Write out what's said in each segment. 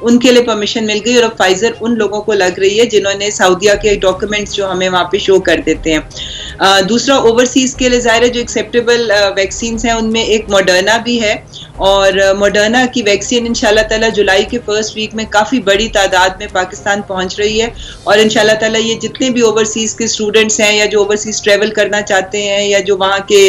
उनके लिए परमिशन मिल गई और अब फाइजर उन लोगों को लग रही है जिन्होंने सऊदीया के डॉक्यूमेंट्स जो हमें वहाँ पे शो कर देते हैं। दूसरा, ओवरसीज के लिए ज़ाहिर है जो एक्सेप्टेबल वैक्सीन हैं उनमें एक मॉडर्ना भी है, और मॉडर्ना की वैक्सीन इंशाल्लाह ताला जुलाई के फर्स्ट वीक में काफ़ी बड़ी तादाद में पाकिस्तान पहुंच रही है, और इंशाल्लाह ताला ये जितने भी ओवरसीज के स्टूडेंट्स हैं या जो ओवरसीज ट्रेवल करना चाहते हैं या जो वहाँ के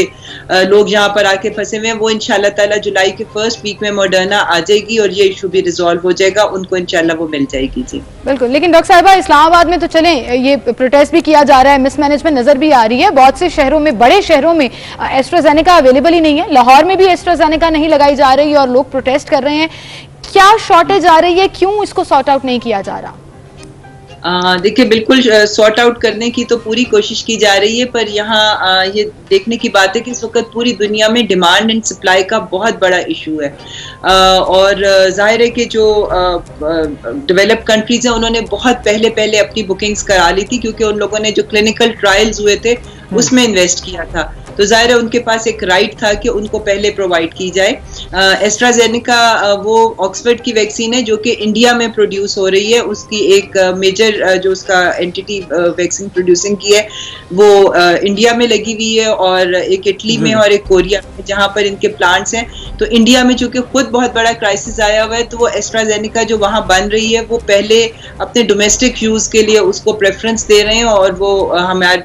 लोग यहाँ पर आके फंसे हुए हैं, वो इंशाल्लाह ताला जुलाई के फर्स्ट वीक में मॉडर्ना आ जाएगी और ये इशू भी रिजॉल्व हो जाएगा, उनको इंशाल्लाह वो मिल जाएगी। जी बिल्कुल। लेकिन डॉक्टर साहिबा, इस्लामाबाद में तो चलें, ये प्रोटेस्ट भी किया जा रहा है, मिसमैनेजमेंट नजर भी आ रही है, बहुत से शहरों में, बड़े शहरों में एस्ट्राजेनेका अवेलेबल ही नहीं है, लाहौर में भी एस्ट्राजेनेका नहीं लगाई जा रही और लोग प्रोटेस्ट कर रहे हैं। क्या शॉर्टेज आ रही है, क्यों इसको सॉर्ट आउट नहीं किया जा रहा? देखिए, बिल्कुल सॉर्ट आउट करने की तो पूरी कोशिश की जा रही है, पर यहाँ ये देखने की बात है कि इस वक्त पूरी दुनिया में डिमांड एंड सप्लाई का बहुत बड़ा इशू है, और जाहिर है कि जो डेवलप्ड कंट्रीज हैं उन्होंने बहुत पहले अपनी बुकिंग्स करा ली थी, क्योंकि उन लोगों ने जो क्लिनिकल ट्रायल्स हुए थे उसमें इन्वेस्ट किया था, तो जाहिर है उनके पास एक राइट था कि उनको पहले प्रोवाइड की जाए। एस्ट्राजेनेका वो ऑक्सफोर्ड की वैक्सीन है जो कि इंडिया में प्रोड्यूस हो रही है, उसकी एक मेजर जो उसका एंटिटी वैक्सीन प्रोड्यूसिंग की है वो इंडिया में लगी हुई है, और एक इटली में और एक कोरिया में जहां पर इनके प्लांट्स हैं। तो इंडिया में चूंकि खुद बहुत बड़ा क्राइसिस आया हुआ है, तो वो एस्ट्राजेनेका जो वहां बन रही है वो पहले अपने डोमेस्टिक यूज के लिए उसको प्रेफरेंस दे रहे हैं, और वो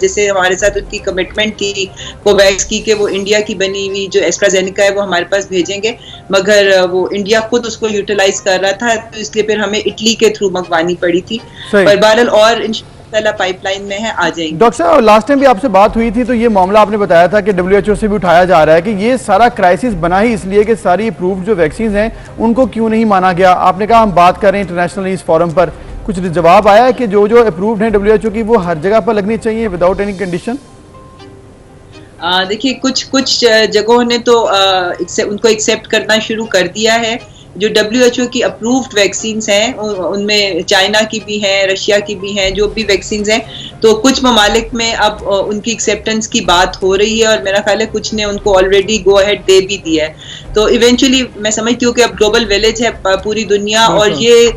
जैसे हमारे साथ उनकी कमिटमेंट थी कोवैक्स की कि वो इंडिया की बनी हुई जो एस्ट्राजेनेका है वो हमारे पास भेजेंगे, मगर वो इंडिया खुद उसको यूटिलाइज कर रहा था, तो इसलिए फिर हमें इटली के थ्रू मंगवानी पड़ी थी, पर बहरहाल और इंशाल्लाह पाइपलाइन में है, आ जाएंगे। डॉक्टर साहब, लास्ट टाइम भी आपसे बात हुई थी तो ये मामला आपने बताया था कि WHO से भी उठाया जा रहा है कि ये सारा क्राइसिस बना ही इसलिए कि सारी अप्रूव्ड जो वैक्सीन हैं उनको क्यों नहीं माना गया। आपने कहा हम बात कर रहे हैं इंटरनेशनल इस फोरम पर, कुछ जवाब आया है कि जो अप्रूव्ड हैं WHO की वो हर जगह पर लगनी चाहिए विदाउट एनी कंडीशन? देखिए, कुछ जगहों ने तो उनको एक्सेप्ट करना शुरू कर दिया है। जो WHO की अप्रूव्ड वैक्सीन हैं उनमें चाइना की भी हैं, रशिया की भी हैं, जो भी वैक्सीन हैं, तो कुछ ममालिक में अब उनकी एक्सेप्टेंस की बात हो रही है, और मेरा ख्याल है कुछ ने उनको ऑलरेडी गो अहेड दे भी दिया है। तो इवेंचुअली मैं समझती हूँ कि अब ग्लोबल विलेज है पूरी दुनिया, और ये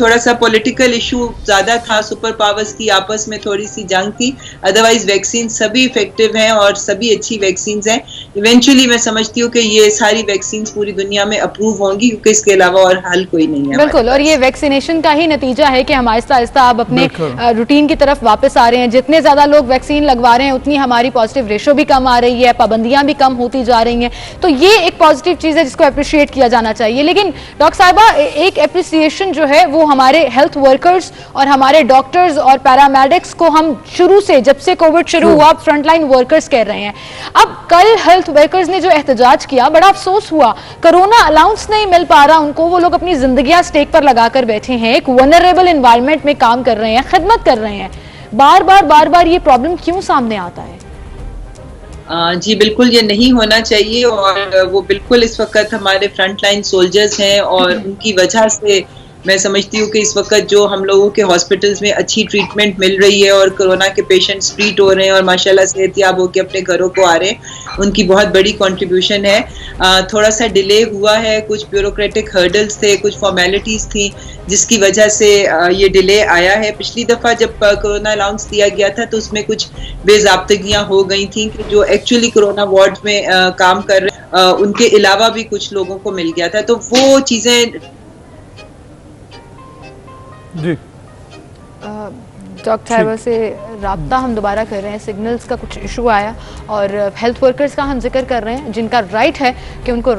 थोड़ा सा पॉलिटिकल इशू ज्यादा था, सुपर पावर्स की आपस में थोड़ी सी जंग थी, अदरवाइज वैक्सीन सभी इफेक्टिव हैं और सभी अच्छी वैक्सीन हैं। इवेंचुअली मैं समझती हूँ कि ये सारी वैक्सीन पूरी दुनिया में अप्रूव होंगी, क्योंकि इसके अलावा और हल कोई नहीं है। बिल्कुल, और ये वैक्सीनेशन का ही नतीजा है कि हम आहिस्ता आहिस्ता अब अपने रूटीन की तरफ वापस आ रहे हैं। जितने ज्यादा लोग वैक्सीन लगवा रहे हैं उतनी हमारी पॉजिटिव रेशो भी कम आ रही है, पाबंदियां भी कम होती जा रही हैं, तो ये एक पॉजिटिव चीज है जिसको अप्रिशिएट किया जाना चाहिए। लेकिन डॉक्टर साहिबा, एक अप्रिसिएशन जो है वो हमारे हेल्थ वर्कर्स और हमारे डॉक्टर्स और पैरामेडिक्स को हम शुरू से, जब से कोविड शुरू हुआ, फ्रंटलाइन वर्कर्स कह रहे हैं। अब कल हेल्थ वर्कर्स ने जो एहतजाज किया, बड़ा अफसोस हुआ, कोरोना अलाउंस नहीं मिल पा रहा उनको, वो लोग अपनी जिंदगियां स्टेक पर लगाकर बैठे हैं, एक वनरेबल एनवायरनमेंट में काम कर रहे हैं, खिदमत कर रहे हैं। बार बार ये प्रॉब्लम क्यों सामने आता है? जी बिल्कुल, ये नहीं होना चाहिए, और वो बिल्कुल इस वक्त हमारे फ्रंटलाइन सोल्जर्स हैं, और उनकी वजह से मैं समझती हूँ कि इस वक्त जो हम लोगों के हॉस्पिटल्स में अच्छी ट्रीटमेंट मिल रही है और कोरोना के पेशेंट्स ट्रीट हो रहे हैं और माशाल्लाह सेहतयाब होकर अपने घरों को आ रहे हैं, उनकी बहुत बड़ी कंट्रीब्यूशन है। थोड़ा सा डिले हुआ है, कुछ ब्यूरोक्रेटिक हर्डल्स थे, कुछ फॉर्मेलिटीज़ थी, जिसकी वजह से ये डिले आया है। पिछली दफ़ा जब कोरोना अलाउंस दिया गया था तो उसमें कुछ बेज़ाब्तगियाँ हो गई थी कि जो एक्चुअली कोरोना वार्ड में काम कर रहे उनके अलावा भी कुछ लोगों को मिल गया था, तो वो चीज़ें। जी डॉक्टर साहिबा से राब्ता हम दोबारा कर रहे हैं, सिग्नल्स का कुछ इशू आया, और हेल्थ वर्कर्स का हम जिक्र कर रहे हैं जिनका राइट है कि उनको